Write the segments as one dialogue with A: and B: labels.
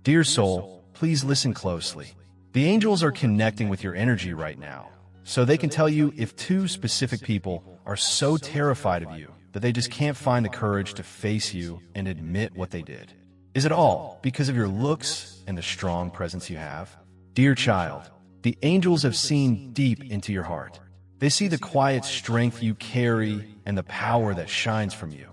A: Dear soul, please listen closely. The angels are connecting with your energy right now, so they can tell you if two specific people are so terrified of you that they just can't find the courage to face you and admit what they did. Is it all because of your looks and the strong presence you have? Dear child, the angels have seen deep into your heart. They see the quiet strength you carry and the power that shines from you,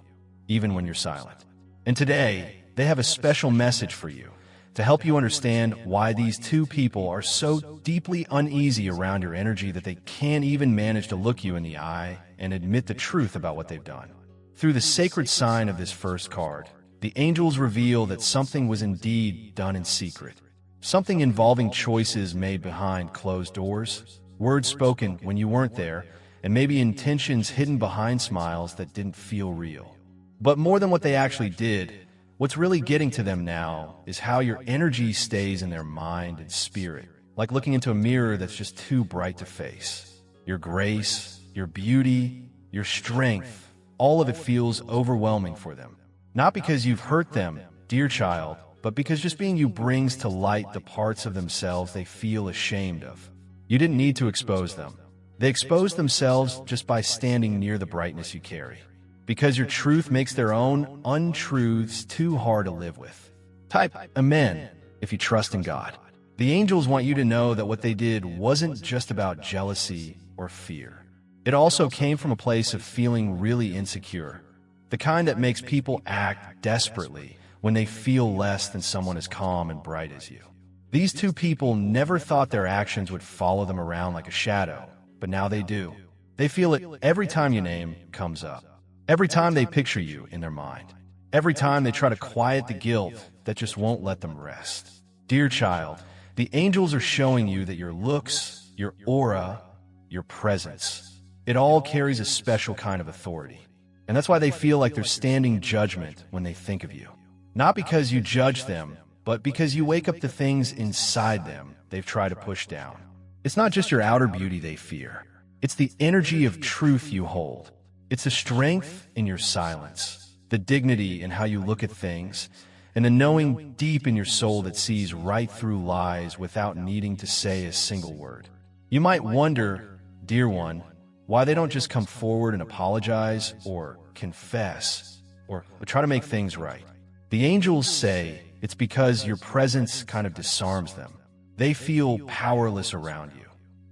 A: even when you're silent. And today, they have a special message for you to help you understand why these two people are so deeply uneasy around your energy that they can't even manage to look you in the eye and admit the truth about what they've done. Through the sacred sign of this first card, the angels reveal that something was indeed done in secret. Something involving choices made behind closed doors, words spoken when you weren't there, and maybe intentions hidden behind smiles that didn't feel real. But more than what they actually did, what's really getting to them now is how your energy stays in their mind and spirit, like looking into a mirror that's just too bright to face. Your grace, your beauty, your strength, all of it feels overwhelming for them. Not because you've hurt them, dear child, but because just being you brings to light the parts of themselves they feel ashamed of. You didn't need to expose them. They exposed themselves just by standing near the brightness you carry. Because your truth makes their own untruths too hard to live with. Type Amen if you trust in God. The angels want you to know that what they did wasn't just about jealousy or fear. It also came from a place of feeling really insecure. The kind that makes people act desperately when they feel less than someone as calm and bright as you. These two people never thought their actions would follow them around like a shadow, but now they do. They feel it every time your name comes up. Every time they picture you in their mind. Every time they try to quiet the guilt that just won't let them rest. Dear child, the angels are showing you that your looks, your aura, your presence, it all carries a special kind of authority. And that's why they feel like they're standing judgment when they think of you. Not because you judge them, but because you wake up the things inside them they've tried to push down. It's not just your outer beauty they fear. It's the energy of truth you hold. It's the strength in your silence, the dignity in how you look at things, and the knowing deep in your soul that sees right through lies without needing to say a single word. You might wonder, dear one, why they don't just come forward and apologize or confess or try to make things right. The angels say it's because your presence kind of disarms them. They feel powerless around you.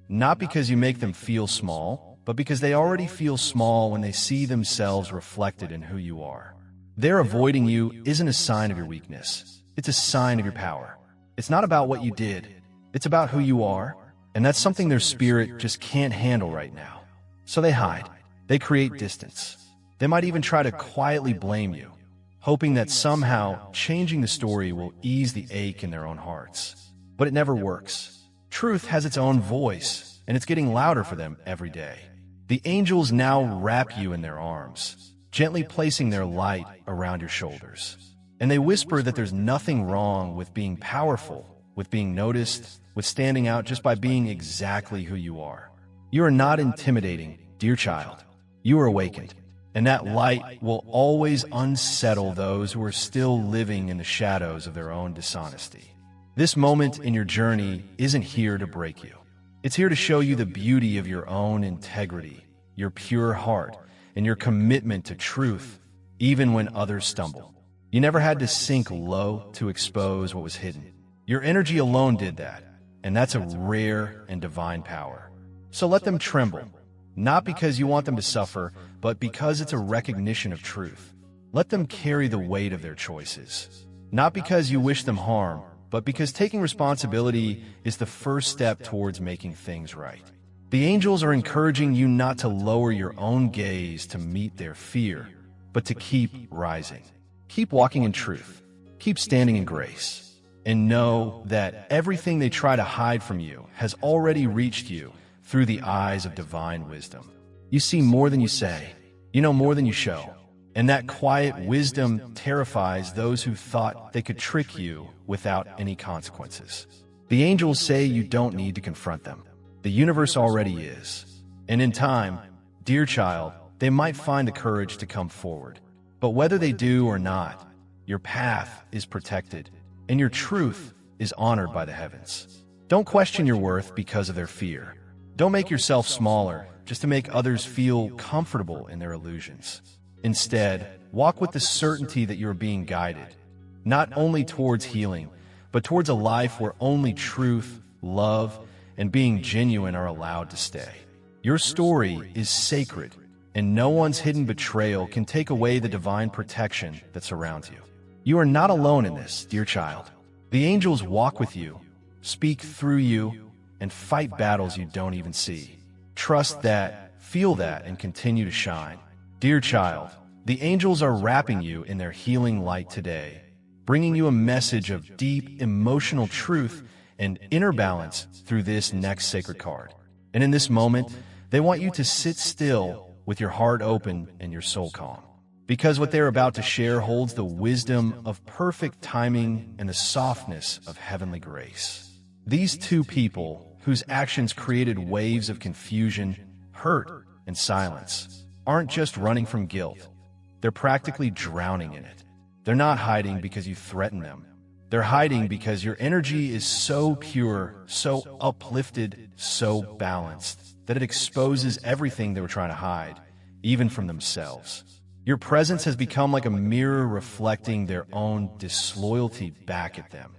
A: Not because you make them feel small, but because they already feel small when they see themselves reflected in who you are. Their avoiding you isn't a sign of your weakness. It's a sign of your power. It's not about what you did. It's about who you are, and that's something their spirit just can't handle right now. So they hide. They create distance. They might even try to quietly blame you, hoping that somehow changing the story will ease the ache in their own hearts. But it never works. Truth has its own voice, and it's getting louder for them every day. The angels now wrap you in their arms, gently placing their light around your shoulders. And they whisper that there's nothing wrong with being powerful, with being noticed, with standing out just by being exactly who you are. You are not intimidating, dear child. You are awakened. And that light will always unsettle those who are still living in the shadows of their own dishonesty. This moment in your journey isn't here to break you. It's here to show you the beauty of your own integrity, your pure heart, and your commitment to truth, even when others stumble. You never had to sink low to expose what was hidden. Your energy alone did that, and that's a rare and divine power. So let them tremble, not because you want them to suffer, but because it's a recognition of truth. Let them carry the weight of their choices, not because you wish them harm, but because taking responsibility is the first step towards making things right. The angels are encouraging you not to lower your own gaze to meet their fear, but to keep rising. Keep walking in truth. Keep standing in grace. And know that everything they try to hide from you has already reached you through the eyes of divine wisdom. You see more than you say. You know more than you show. And that quiet wisdom terrifies those who thought they could trick you without any consequences. The angels say you don't need to confront them. The universe already is. And in time, dear child, they might find the courage to come forward. But whether they do or not, your path is protected. and your truth is honored by the heavens. Don't question your worth because of their fear. Don't make yourself smaller just to make others feel comfortable in their illusions. Instead, walk with the certainty that you are being guided, not only towards healing, but towards a life where only truth, love, and being genuine are allowed to stay. Your story is sacred, and no one's hidden betrayal can take away the divine protection that surrounds you. You are not alone in this, dear child. The angels walk with you, speak through you, and fight battles you don't even see. Trust that, feel that, and continue to shine. Dear child, the angels are wrapping you in their healing light today, bringing you a message of deep emotional truth and inner balance through this next sacred card. And in this moment, they want you to sit still with your heart open and your soul calm. Because what they're about to share holds the wisdom of perfect timing and the softness of heavenly grace. These two people, whose actions created waves of confusion, hurt, and silence, aren't just running from guilt. They're practically drowning in it. They're not hiding because you threaten them. They're hiding because your energy is so pure, so uplifted, so balanced, that it exposes everything they were trying to hide, even from themselves. Your presence has become like a mirror reflecting their own disloyalty back at them.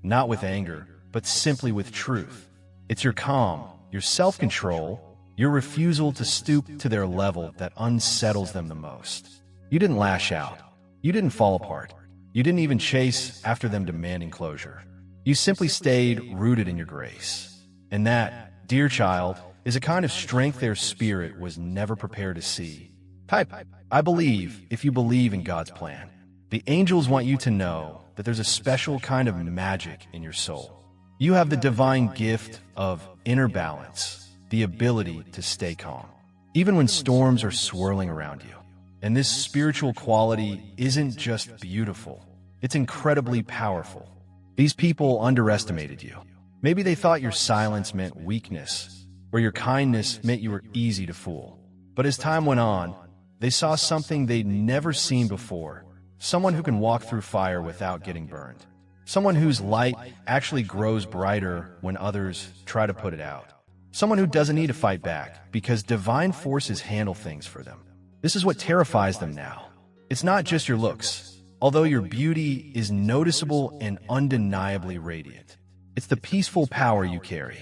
A: Not with anger, but simply with truth. It's your calm, your self-control, your refusal to stoop to their level that unsettles them the most. You didn't lash out. You didn't fall apart. You didn't even chase after them demanding closure. You simply stayed rooted in your grace. And that, dear child, is a kind of strength their spirit was never prepared to see. Type, I believe, if you believe in God's plan. The angels want you to know that there's a special kind of magic in your soul. You have the divine gift of inner balance, the ability to stay calm, even when storms are swirling around you. And this spiritual quality isn't just beautiful, it's incredibly powerful. These people underestimated you. Maybe they thought your silence meant weakness, or your kindness meant you were easy to fool. But as time went on, they saw something they'd never seen before. Someone who can walk through fire without getting burned. Someone whose light actually grows brighter when others try to put it out. Someone who doesn't need to fight back because divine forces handle things for them. This is what terrifies them now. It's not just your looks, although your beauty is noticeable and undeniably radiant. It's the peaceful power you carry,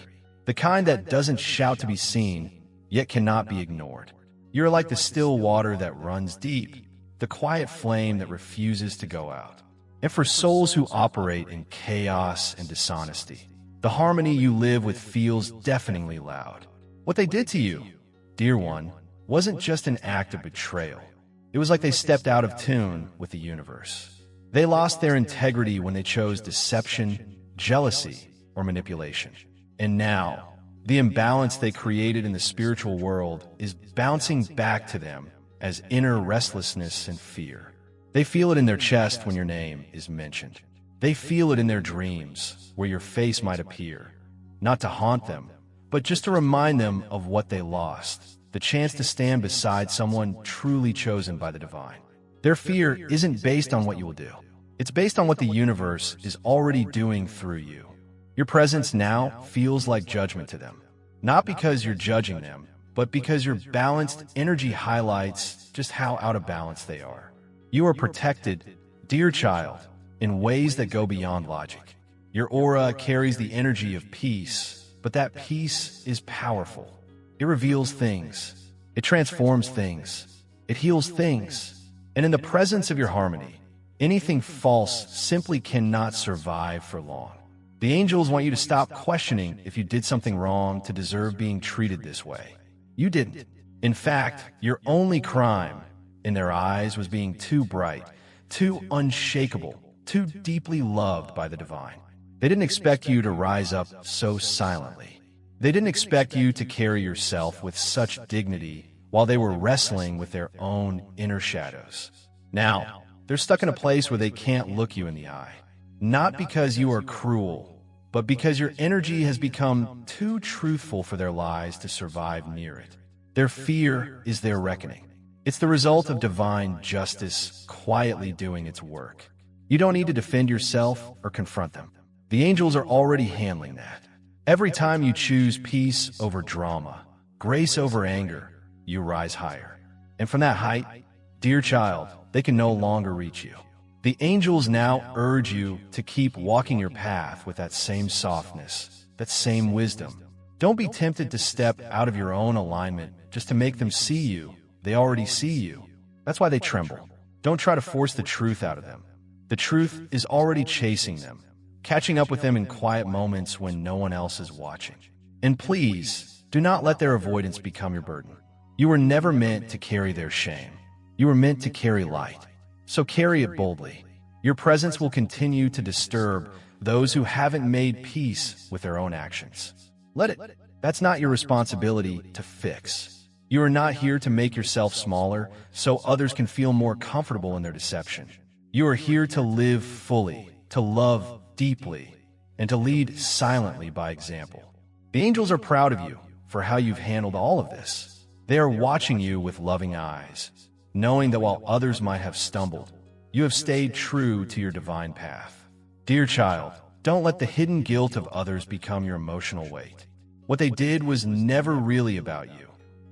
A: the kind that doesn't shout to be seen, yet cannot be ignored. You're like the still water that runs deep, the quiet flame that refuses to go out. And for souls who operate in chaos and dishonesty, the harmony you live with feels deafeningly loud. What they did to you, dear one, wasn't just an act of betrayal. It was like they stepped out of tune with the universe. They lost their integrity when they chose deception, jealousy, or manipulation. And now, the imbalance they created in the spiritual world is bouncing back to them as inner restlessness and fear. They feel it in their chest when your name is mentioned. They feel it in their dreams, where your face might appear, not to haunt them, but just to remind them of what they lost, the chance to stand beside someone truly chosen by the divine. Their fear isn't based on what you will do. It's based on what the universe is already doing through you. Your presence now feels like judgment to them, not because you're judging them, but because your balanced energy highlights just how out of balance they are. You are protected, dear child, in ways that go beyond logic. Your aura carries the energy of peace, but that peace is powerful. It reveals things. It transforms things. It heals things. And in the presence of your harmony, anything false simply cannot survive for long. The angels want you to stop questioning if you did something wrong to deserve being treated this way. You didn't. In fact, your only crime in their eyes was being too bright, too unshakable, too deeply loved by the divine. They didn't expect you to rise up so silently. They didn't expect you to carry yourself with such dignity while they were wrestling with their own inner shadows. Now, they're stuck in a place where they can't look you in the eye. Not because you are cruel, but because your energy has become too truthful for their lies to survive near it. Their fear is their reckoning. It's the result of divine justice quietly doing its work. You don't need to defend yourself or confront them. The angels are already handling that. Every time you choose peace over drama, grace over anger, you rise higher. And from that height, dear child, they can no longer reach you. The angels now urge you to keep walking your path with that same softness, that same wisdom. Don't be tempted to step out of your own alignment just to make them see you. They already see you. That's why they tremble. Don't try to force the truth out of them. The truth is already chasing them, catching up with them in quiet moments when no one else is watching. And please, do not let their avoidance become your burden. You were never meant to carry their shame. You were meant to carry light. So carry it boldly. Your presence will continue to disturb those who haven't made peace with their own actions. Let it. That's not your responsibility to fix. You are not here to make yourself smaller so others can feel more comfortable in their deception. You are here to live fully, to love deeply, and to lead silently by example. The angels are proud of you for how you've handled all of this. They are watching you with loving eyes, knowing that while others might have stumbled, you have stayed true to your divine path. Dear child, don't let the hidden guilt of others become your emotional weight. What they did was never really about you.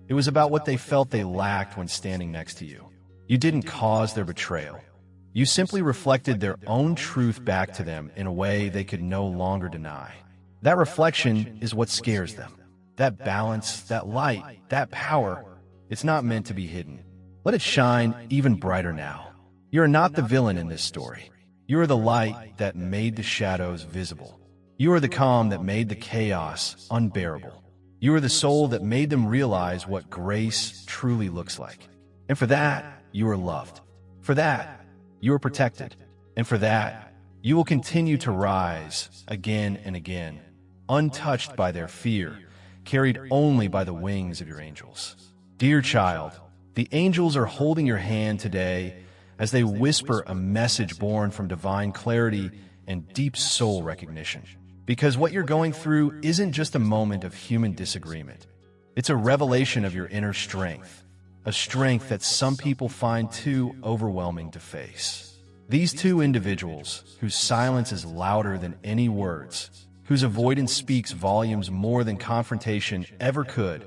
A: It was about what they felt they lacked when standing next to you. You didn't cause their betrayal. You simply reflected their own truth back to them in a way they could no longer deny. That reflection is what scares them. That balance, that light, that power, it's not meant to be hidden. Let it shine even brighter now. You are not the villain in this story. You are the light that made the shadows visible. You are the calm that made the chaos unbearable. You are the soul that made them realize what grace truly looks like. And for that, you are loved. For that, you are protected. And for that, you will continue to rise again and again, untouched by their fear, carried only by the wings of your angels. Dear child, the angels are holding your hand today as they whisper a message born from divine clarity and deep soul recognition. Because what you're going through isn't just a moment of human disagreement. It's a revelation of your inner strength, a strength that some people find too overwhelming to face. These two individuals, whose silence is louder than any words, whose avoidance speaks volumes more than confrontation ever could,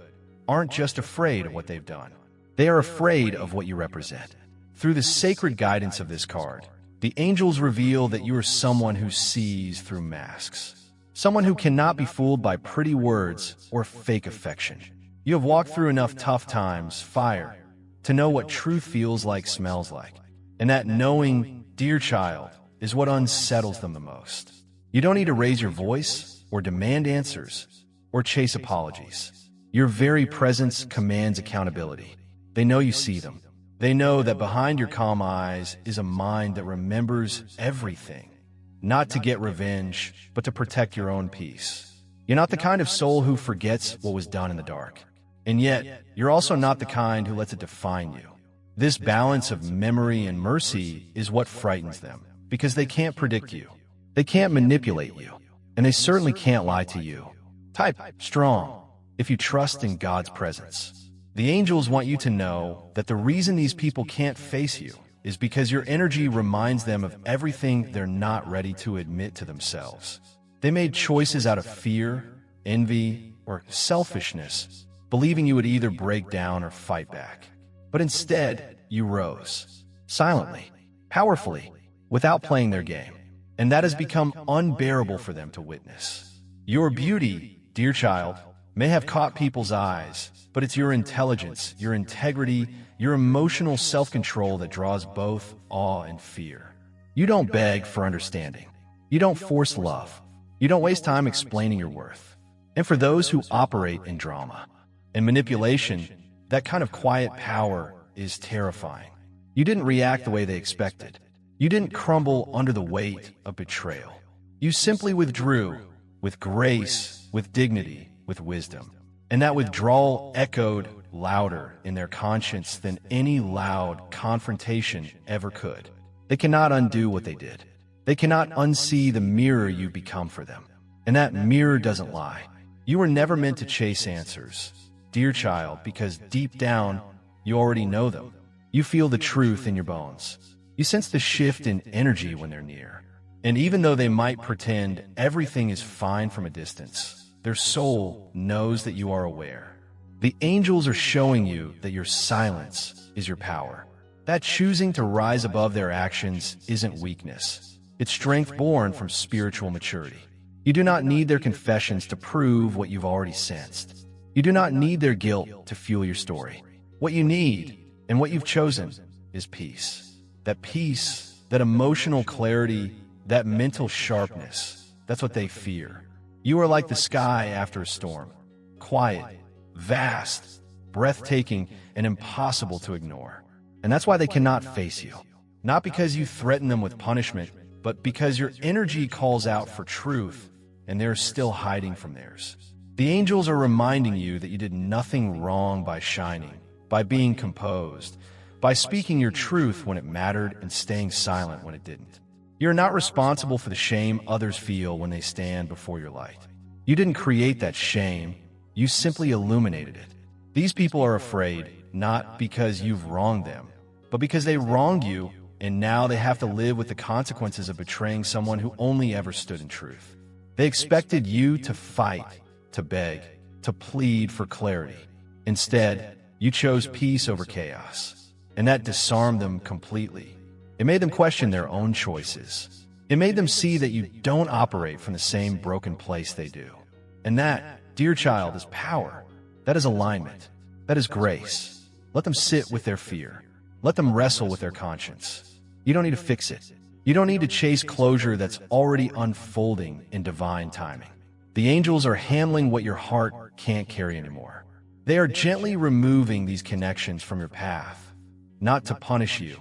A: aren't just afraid of what they've done. They are afraid of what you represent. Through the sacred guidance of this card, the angels reveal that you are someone who sees through masks. Someone who cannot be fooled by pretty words or fake affection. You have walked through enough tough times, fire, to know what truth feels like, smells like. And that knowing, dear child, is what unsettles them the most. You don't need to raise your voice or demand answers or chase apologies. Your very presence commands accountability. They know you see them. They know that behind your calm eyes is a mind that remembers everything. Not to get revenge, but to protect your own peace. You're not the kind of soul who forgets what was done in the dark. And yet, you're also not the kind who lets it define you. This balance of memory and mercy is what frightens them, because they can't predict you. They can't manipulate you. And they certainly can't lie to you. Type strong if you trust in God's presence. The angels want you to know that the reason these people can't face you is because your energy reminds them of everything they're not ready to admit to themselves. They made choices out of fear, envy, or selfishness, believing you would either break down or fight back. But instead, you rose, silently, powerfully, without playing their game. And that has become unbearable for them to witness. Your beauty, dear child, may have caught people's eyes, but it's your intelligence, your integrity, your emotional self-control that draws both awe and fear. You don't beg for understanding. You don't force love. You don't waste time explaining your worth. And for those who operate in drama and manipulation, that kind of quiet power is terrifying. You didn't react the way they expected. You didn't crumble under the weight of betrayal. You simply withdrew with grace, with dignity, with wisdom. And that withdrawal echoed louder in their conscience than any loud confrontation ever could. They cannot undo what they did. They cannot unsee the mirror you become for them. And that mirror doesn't lie. You were never meant to chase answers, dear child, because deep down, you already know them. You feel the truth in your bones. You sense the shift in energy when they're near. And even though they might pretend everything is fine from a distance, their soul knows that you are aware. The angels are showing you that your silence is your power. That choosing to rise above their actions isn't weakness. It's strength born from spiritual maturity. You do not need their confessions to prove what you've already sensed. You do not need their guilt to fuel your story. What you need, and what you've chosen, is peace. That peace, that emotional clarity, that mental sharpness, that's what they fear. You are like the sky after a storm. Quiet, vast, breathtaking, and impossible to ignore. And that's why they cannot face you. Not because you threaten them with punishment, but because your energy calls out for truth, and they're still hiding from theirs. The angels are reminding you that you did nothing wrong by shining, by being composed, by speaking your truth when it mattered and staying silent when it didn't. You're not responsible for the shame others feel when they stand before your light. You didn't create that shame, you simply illuminated it. These people are afraid, not because you've wronged them, but because they wronged you, and now they have to live with the consequences of betraying someone who only ever stood in truth. They expected you to fight, to beg, to plead for clarity. Instead, you chose peace over chaos, and that disarmed them completely. It made them question their own choices. It made them see that you don't operate from the same broken place they do. And that, dear child, is power. That is alignment. That is grace. Let them sit with their fear. Let them wrestle with their conscience. You don't need to fix it. You don't need to chase closure that's already unfolding in divine timing. The angels are handling what your heart can't carry anymore. They are gently removing these connections from your path, not to punish you,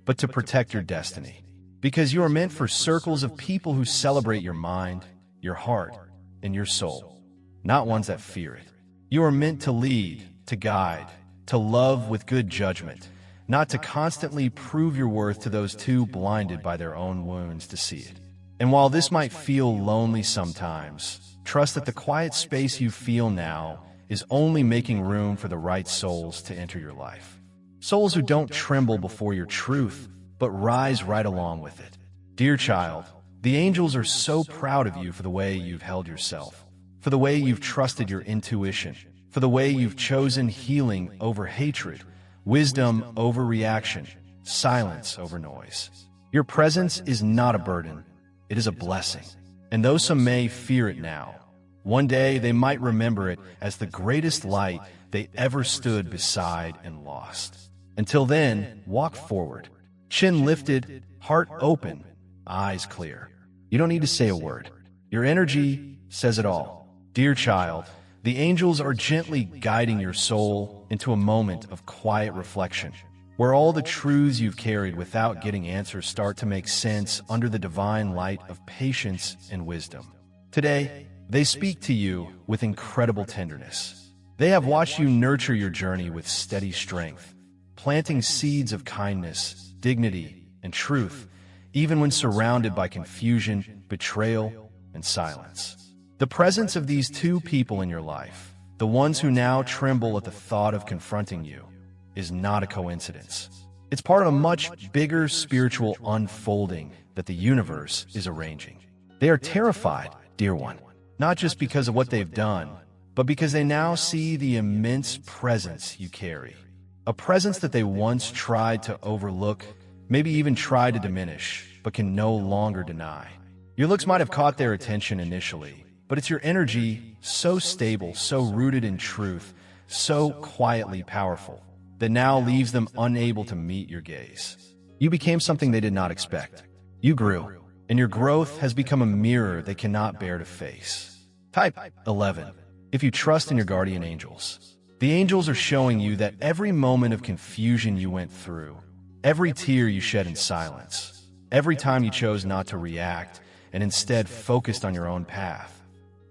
A: but to protect your destiny. Because you are meant for circles of people who celebrate your mind, your heart, and your soul, not ones that fear it. You are meant to lead, to guide, to love with good judgment, not to constantly prove your worth to those too blinded by their own wounds to see it. And while this might feel lonely sometimes, trust that the quiet space you feel now is only making room for the right souls to enter your life. Souls who don't tremble before your truth, but rise right along with it. Dear child, the angels are so proud of you for the way you've held yourself, for the way you've trusted your intuition, for the way you've chosen healing over hatred, wisdom over reaction, silence over noise. Your presence is not a burden, it is a blessing. And though some may fear it now, one day they might remember it as the greatest light they ever stood beside and lost. Until then, walk forward, chin lifted, heart open, eyes clear. You don't need to say a word. Your energy says it all. Dear child, the angels are gently guiding your soul into a moment of quiet reflection, where all the truths you've carried without getting answers start to make sense under the divine light of patience and wisdom. Today, they speak to you with incredible tenderness. They have watched you nurture your journey with steady strength, planting seeds of kindness, dignity, and truth, even when surrounded by confusion, betrayal, and silence. The presence of these two people in your life, the ones who now tremble at the thought of confronting you, is not a coincidence. It's part of a much bigger spiritual unfolding that the universe is arranging. They are terrified, dear one, not just because of what they've done, but because they now see the immense presence you carry. A presence that they once tried to overlook, maybe even tried to diminish, but can no longer deny. Your looks might have caught their attention initially, but it's your energy, so stable, so rooted in truth, so quietly powerful, that now leaves them unable to meet your gaze. You became something they did not expect. You grew, and your growth has become a mirror they cannot bear to face. Type 11. If you trust in your guardian angels. The angels are showing you that every moment of confusion you went through, every tear you shed in silence, every time you chose not to react and instead focused on your own path,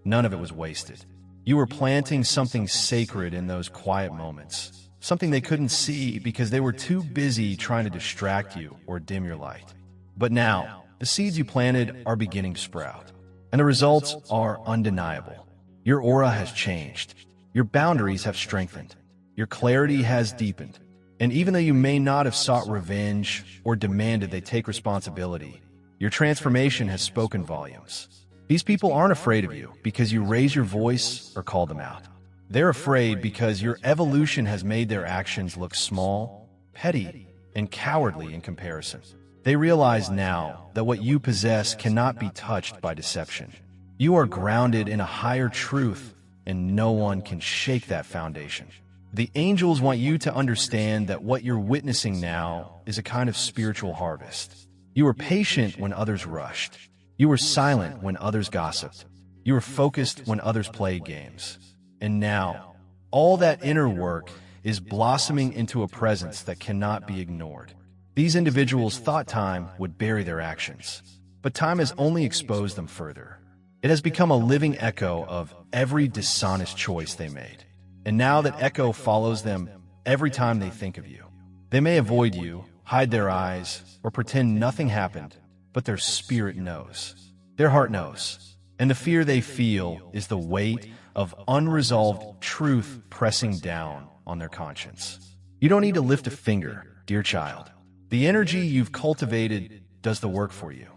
A: none of it was wasted. You were planting something sacred in those quiet moments, something they couldn't see because they were too busy trying to distract you or dim your light. But now, the seeds you planted are beginning to sprout, and the results are undeniable. Your aura has changed. Your boundaries have strengthened. Your clarity has deepened. And even though you may not have sought revenge or demanded they take responsibility, your transformation has spoken volumes. These people aren't afraid of you because you raise your voice or call them out. They're afraid because your evolution has made their actions look small, petty, and cowardly in comparison. They realize now that what you possess cannot be touched by deception. You are grounded in a higher truth, and no one can shake that foundation. The angels want you to understand that what you're witnessing now is a kind of spiritual harvest. You were patient when others rushed. You were silent when others gossiped. You were focused when others played games. And now, all that inner work is blossoming into a presence that cannot be ignored. These individuals thought time would bury their actions, but time has only exposed them further. It has become a living echo of every dishonest choice they made. And now that echo follows them every time they think of you. They may avoid you, hide their eyes, or pretend nothing happened, but their spirit knows. Their heart knows. And the fear they feel is the weight of unresolved truth pressing down on their conscience. You don't need to lift a finger, dear child. The energy you've cultivated does the work for you.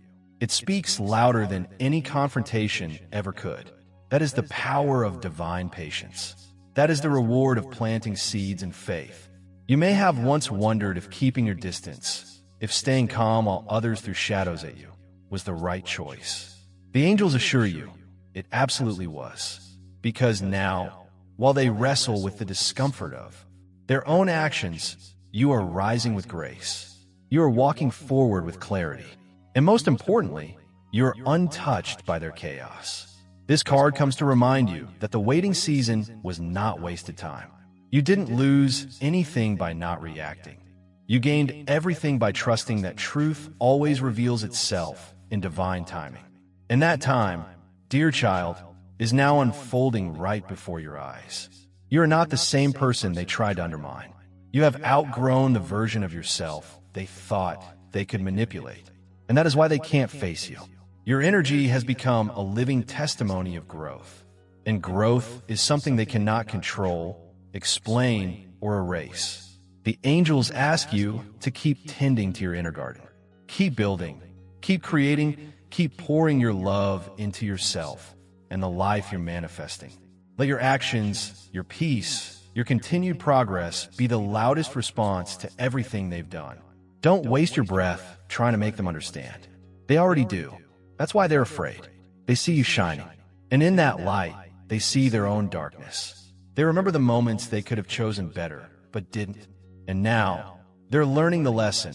A: It speaks louder than any confrontation ever could. That is the power of divine patience. That is the reward of planting seeds in faith. You may have once wondered if keeping your distance, if staying calm while others threw shadows at you, was the right choice. The angels assure you it absolutely was. Because now, while they wrestle with the discomfort of their own actions, you are rising with grace. You are walking forward with clarity. And most importantly, you are untouched by their chaos. This card comes to remind you that the waiting season was not wasted time. You didn't lose anything by not reacting. You gained everything by trusting that truth always reveals itself in divine timing. And that time, dear child, is now unfolding right before your eyes. You are not the same person they tried to undermine. You have outgrown the version of yourself they thought they could manipulate. And that is why they can't face you. Your energy has become a living testimony of growth. And growth is something they cannot control, explain, or erase. The angels ask you to keep tending to your inner garden. Keep building, keep creating, keep pouring your love into yourself and the life you're manifesting. Let your actions, your peace, your continued progress be the loudest response to everything they've done. Don't waste your breath trying to make them understand. They already do. That's why they're afraid. They see you shining. And in that light, they see their own darkness. They remember the moments they could have chosen better, but didn't. And now, they're learning the lesson,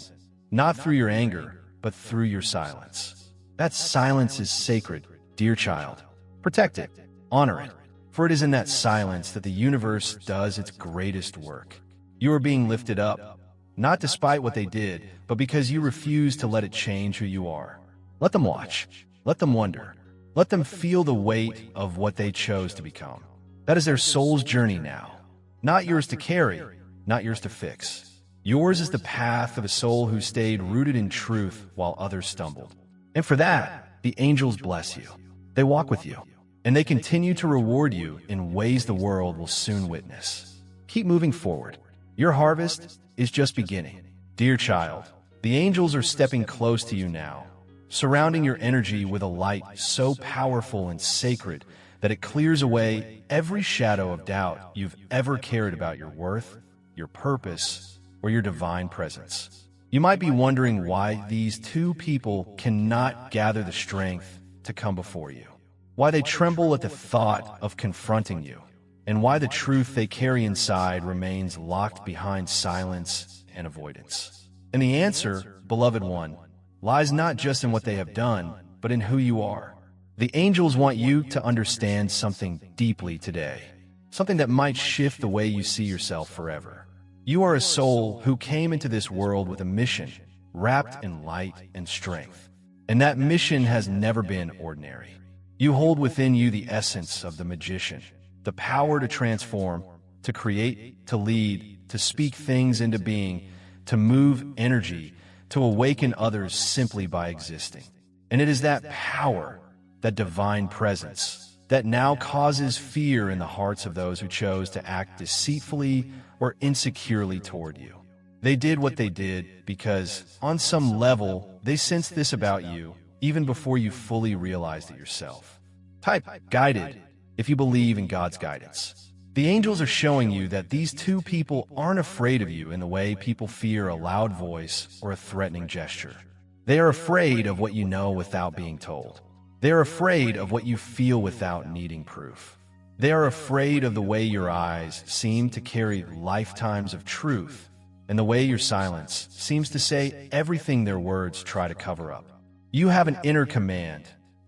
A: not through your anger, but through your silence. That silence is sacred, dear child. Protect it. Honor it. For it is in that silence that the universe does its greatest work. You are being lifted up, not despite what they did, but because you refuse to let it change who you are. Let them watch. Let them wonder. Let them feel the weight of what they chose to become. That is their soul's journey now. Not yours to carry, not yours to fix. Yours is the path of a soul who stayed rooted in truth while others stumbled. And for that, the angels bless you. They walk with you, and they continue to reward you in ways the world will soon witness. Keep moving forward. Your harvest is just beginning. Dear child, the angels are stepping close to you now, surrounding your energy with a light so powerful and sacred that it clears away every shadow of doubt you've ever carried about your worth, your purpose, or your divine presence. You might be wondering why these two people cannot gather the strength to come before you, why they tremble at the thought of confronting you, and why the truth they carry inside remains locked behind silence and avoidance. And the answer, beloved one, lies not just in what they have done, but in who you are. The angels want you to understand something deeply today, something that might shift the way you see yourself forever. You are a soul who came into this world with a mission, wrapped in light and strength. And that mission has never been ordinary. You hold within you the essence of the magician, the power to transform, to create, to lead, to speak things into being, to move energy, to awaken others simply by existing. And it is that power, that divine presence, that now causes fear in the hearts of those who chose to act deceitfully or insecurely toward you. They did what they did because, on some level, they sensed this about you, even before you fully realized it yourself. Type guided if you believe in God's guidance. The angels are showing you that these two people aren't afraid of you in the way people fear a loud voice or a threatening gesture. They are afraid of what you know without being told. They are afraid of what you feel without needing proof. They are afraid of the way your eyes seem to carry lifetimes of truth, and the way your silence seems to say everything their words try to cover up. You have an inner command,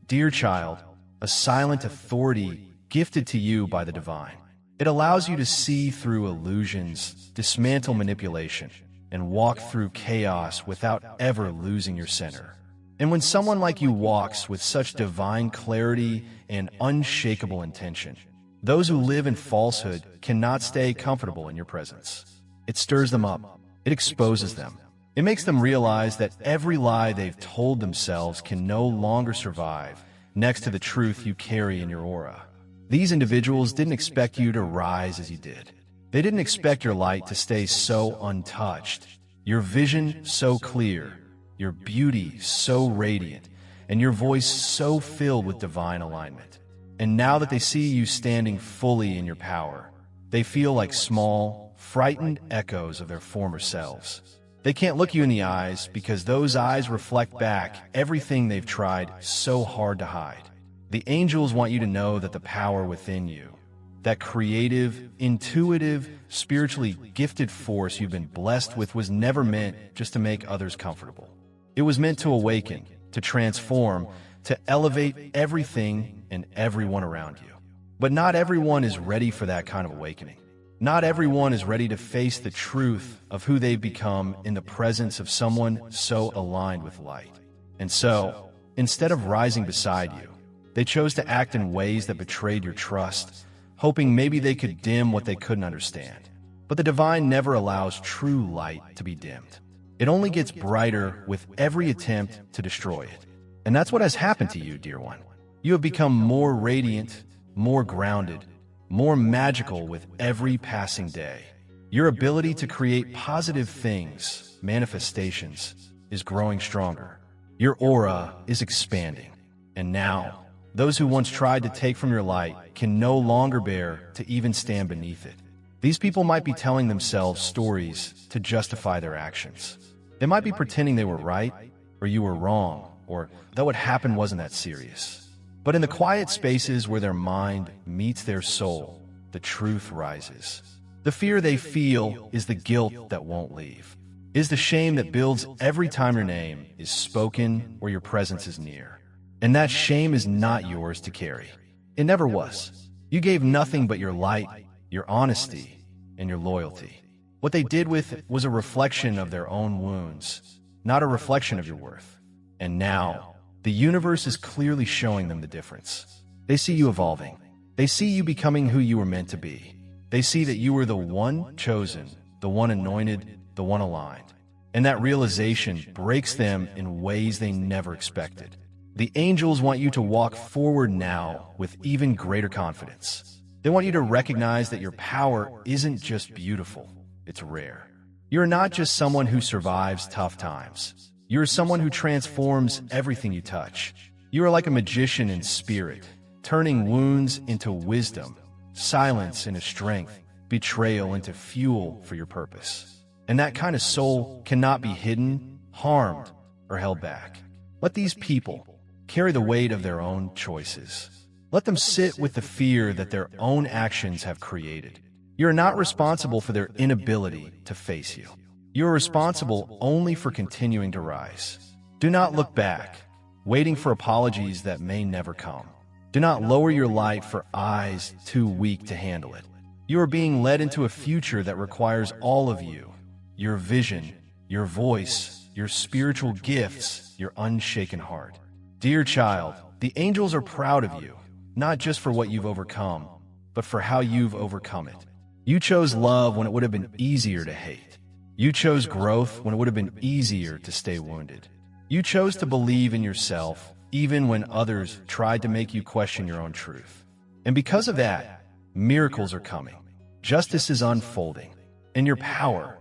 A: dear child, a silent authority gifted to you by the divine. It allows you to see through illusions, dismantle manipulation, and walk through chaos without ever losing your center. And when someone like you walks with such divine clarity and unshakable intention, those who live in falsehood cannot stay comfortable in your presence. It stirs them up. It exposes them. It makes them realize that every lie they've told themselves can no longer survive next to the truth you carry in your aura. These individuals didn't expect you to rise as you did. They didn't expect your light to stay so untouched, your vision so clear, your beauty so radiant, and your voice so filled with divine alignment. And now that they see you standing fully in your power, they feel like small, frightened echoes of their former selves. They can't look you in the eyes because those eyes reflect back everything they've tried so hard to hide. The angels want you to know that the power within you, that creative, intuitive, spiritually gifted force you've been blessed with, was never meant just to make others comfortable. It was meant to awaken, to transform, to elevate everything and everyone around you. But not everyone is ready for that kind of awakening. Not everyone is ready to face the truth of who they've become in the presence of someone so aligned with light. And so, instead of rising beside you, they chose to act in ways that betrayed your trust, hoping maybe they could dim what they couldn't understand. But the divine never allows true light to be dimmed. It only gets brighter with every attempt to destroy it. And that's what has happened to you, dear one. You have become more radiant, more grounded, more magical with every passing day. Your ability to create positive things, manifestations, is growing stronger. Your aura is expanding. And now, those who once tried to take from your light can no longer bear to even stand beneath it. These people might be telling themselves stories to justify their actions. They might be pretending they were right, or you were wrong, or that what happened wasn't that serious. But in the quiet spaces where their mind meets their soul, the truth rises. The fear they feel is the guilt that won't leave, is the shame that builds every time your name is spoken or your presence is near. And that shame is not yours to carry. It never was. You gave nothing but your light, your honesty, and your loyalty. What they did with it was a reflection of their own wounds, not a reflection of your worth. And now, the universe is clearly showing them the difference. They see you evolving. They see you becoming who you were meant to be. They see that you were the one chosen, the one anointed, the one aligned. And that realization breaks them in ways they never expected. The angels want you to walk forward now with even greater confidence. They want you to recognize that your power isn't just beautiful, it's rare. You're not just someone who survives tough times. You're someone who transforms everything you touch. You are like a magician in spirit, turning wounds into wisdom, silence into strength, betrayal into fuel for your purpose. And that kind of soul cannot be hidden, harmed, or held back. Let these people carry the weight of their own choices. Let them sit with the fear that their own actions have created. You're not responsible for their inability to face you. You're responsible only for continuing to rise. Do not look back, waiting for apologies that may never come. Do not lower your light for eyes too weak to handle it. You are being led into a future that requires all of you, your vision, your voice, your spiritual gifts, your unshaken heart. Dear child, the angels are proud of you, not just for what you've overcome, but for how you've overcome it. You chose love when it would have been easier to hate. You chose growth when it would have been easier to stay wounded. You chose to believe in yourself, even when others tried to make you question your own truth. And because of that, miracles are coming. Justice is unfolding. And your power,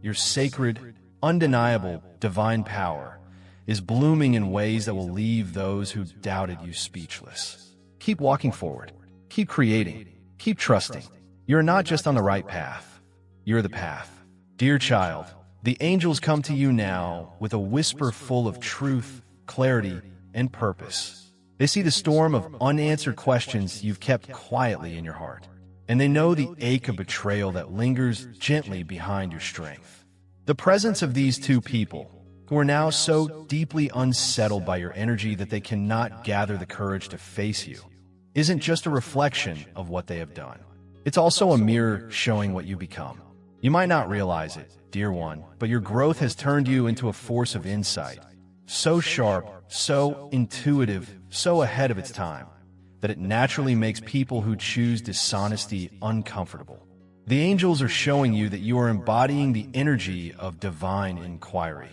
A: your sacred, undeniable, divine power, is blooming in ways that will leave those who doubted you speechless. Keep walking forward. Keep creating. Keep trusting. You're not just on the right path. You're the path. Dear child, the angels come to you now with a whisper full of truth, clarity, and purpose. They see the storm of unanswered questions you've kept quietly in your heart, and they know the ache of betrayal that lingers gently behind your strength. The presence of these two people, who are now so deeply unsettled by your energy that they cannot gather the courage to face you, isn't just a reflection of what they have done. It's also a mirror showing what you become. You might not realize it, dear one, but your growth has turned you into a force of insight, so sharp, so intuitive, so ahead of its time, that it naturally makes people who choose dishonesty uncomfortable. The angels are showing you that you are embodying the energy of divine inquiry,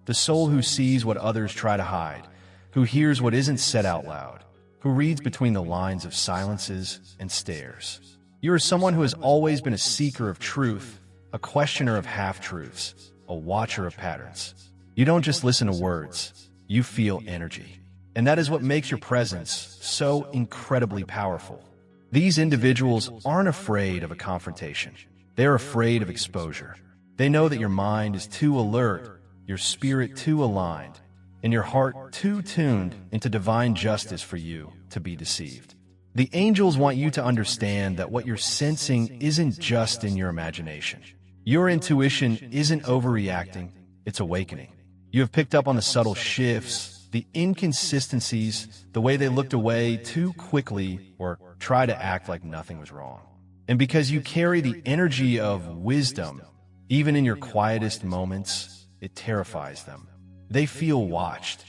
A: the soul who sees what others try to hide, who hears what isn't said out loud, who reads between the lines of silences and stares. You are someone who has always been a seeker of truth, a questioner of half-truths, a watcher of patterns. You don't just listen to words, you feel energy. And that is what makes your presence so incredibly powerful. These individuals aren't afraid of a confrontation. They're afraid of exposure. They know that your mind is too alert, your spirit too aligned, and your heart too tuned into divine justice for you to be deceived. The angels want you to understand that what you're sensing isn't just in your imagination. Your intuition isn't overreacting, it's awakening. You have picked up on the subtle shifts, the inconsistencies, the way they looked away too quickly or tried to act like nothing was wrong. And because you carry the energy of wisdom, even in your quietest moments, it terrifies them. They feel watched,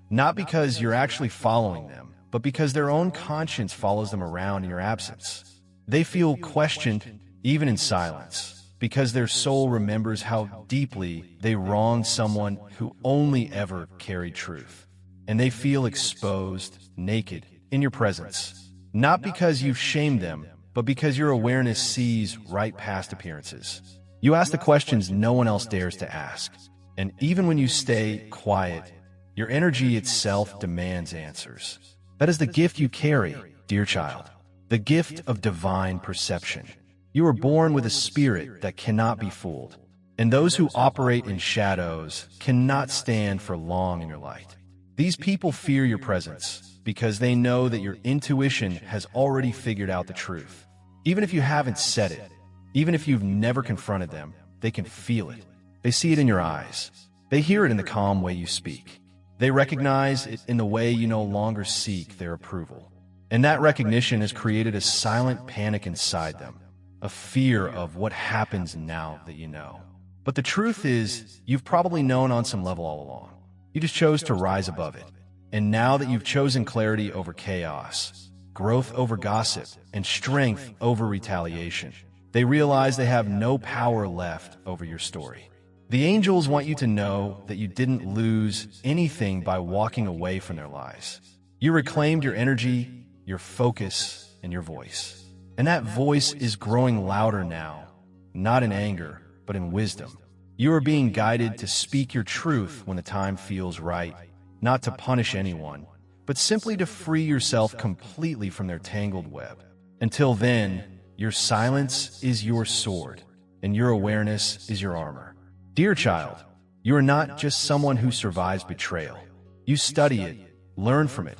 A: not because you're actually following them, but because their own conscience follows them around in your absence. They feel questioned, even in silence, because their soul remembers how deeply they wronged someone who only ever carried truth. And they feel exposed, naked, in your presence, not because you've shamed them, but because your awareness sees right past appearances. You ask the questions no one else dares to ask. And even when you stay quiet, your energy itself demands answers. That is the gift you carry, dear child, the gift of divine perception. You are born with a spirit that cannot be fooled, and those who operate in shadows cannot stand for long in your light. These people fear your presence because they know that your intuition has already figured out the truth. Even if you haven't said it, even if you've never confronted them, they can feel it. They see it in your eyes. They hear it in the calm way you speak. They recognize it in the way you no longer seek their approval. And that recognition has created a silent panic inside them, a fear of what happens now that you know. But the truth is, you've probably known on some level all along. You just chose to rise above it. And now that you've chosen clarity over chaos, growth over gossip, and strength over retaliation, they realize they have no power left over your story. The angels want you to know that you didn't lose anything by walking away from their lies. You reclaimed your energy, your focus, and your voice. And that voice is growing louder now, not in anger, but in wisdom. You are being guided to speak your truth when the time feels right, not to punish anyone, but simply to free yourself completely from their tangled web. Until then, your silence is your sword, and your awareness is your armor. Dear child, you are not just someone who survives betrayal. You study it, learn from it,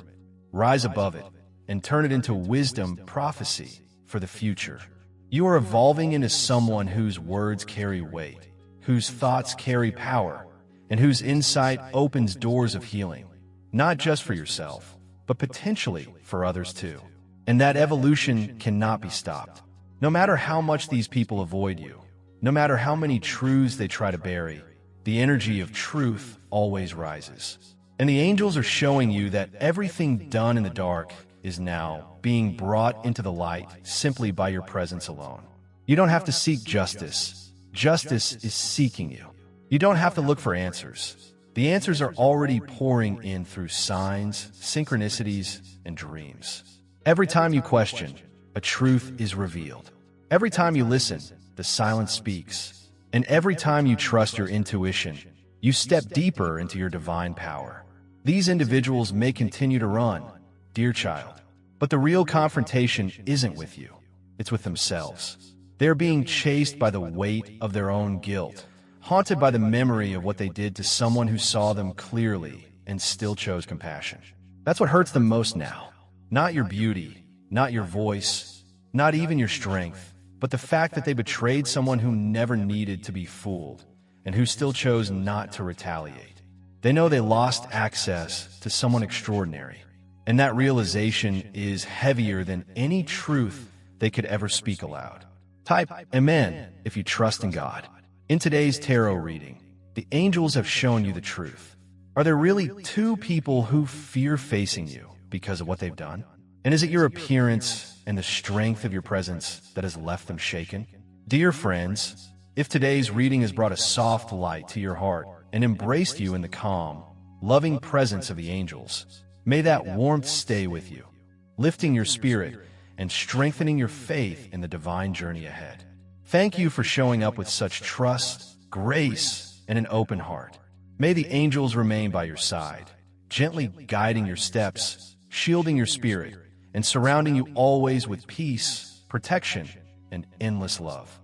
A: rise above it, and turn it into wisdom, prophecy for the future. You are evolving into someone whose words carry weight, whose thoughts carry power, and whose insight opens doors of healing, not just for yourself, but potentially for others too. And that evolution cannot be stopped. No matter how much these people avoid you, no matter how many truths they try to bury, the energy of truth always rises. And the angels are showing you that everything done in the dark is now being brought into the light simply by your presence alone. You don't have to seek justice. Justice is seeking you. You don't have to look for answers. The answers are already pouring in through signs, synchronicities, and dreams. Every time you question, a truth is revealed. Every time you listen, the silence speaks. And every time you trust your intuition, you step deeper into your divine power. These individuals may continue to run, dear child, but the real confrontation isn't with you. It's with themselves. They're being chased by the weight of their own guilt, haunted by the memory of what they did to someone who saw them clearly and still chose compassion. That's what hurts them most now. Not your beauty, not your voice, not even your strength, but the fact that they betrayed someone who never needed to be fooled and who still chose not to retaliate. They know they lost access to someone extraordinary, and that realization is heavier than any truth they could ever speak aloud. Type Amen if you trust in God. In today's tarot reading, the angels have shown you the truth. Are there really two people who fear facing you because of what they've done? And is it your appearance and the strength of your presence that has left them shaken? Dear friends, if today's reading has brought a soft light to your heart and embraced you in the calm, loving presence of the angels, may that warmth stay with you, lifting your spirit and strengthening your faith in the divine journey ahead. Thank you for showing up with such trust, grace, and an open heart. May the angels remain by your side, gently guiding your steps, shielding your spirit, and surrounding you always with peace, protection, and endless love.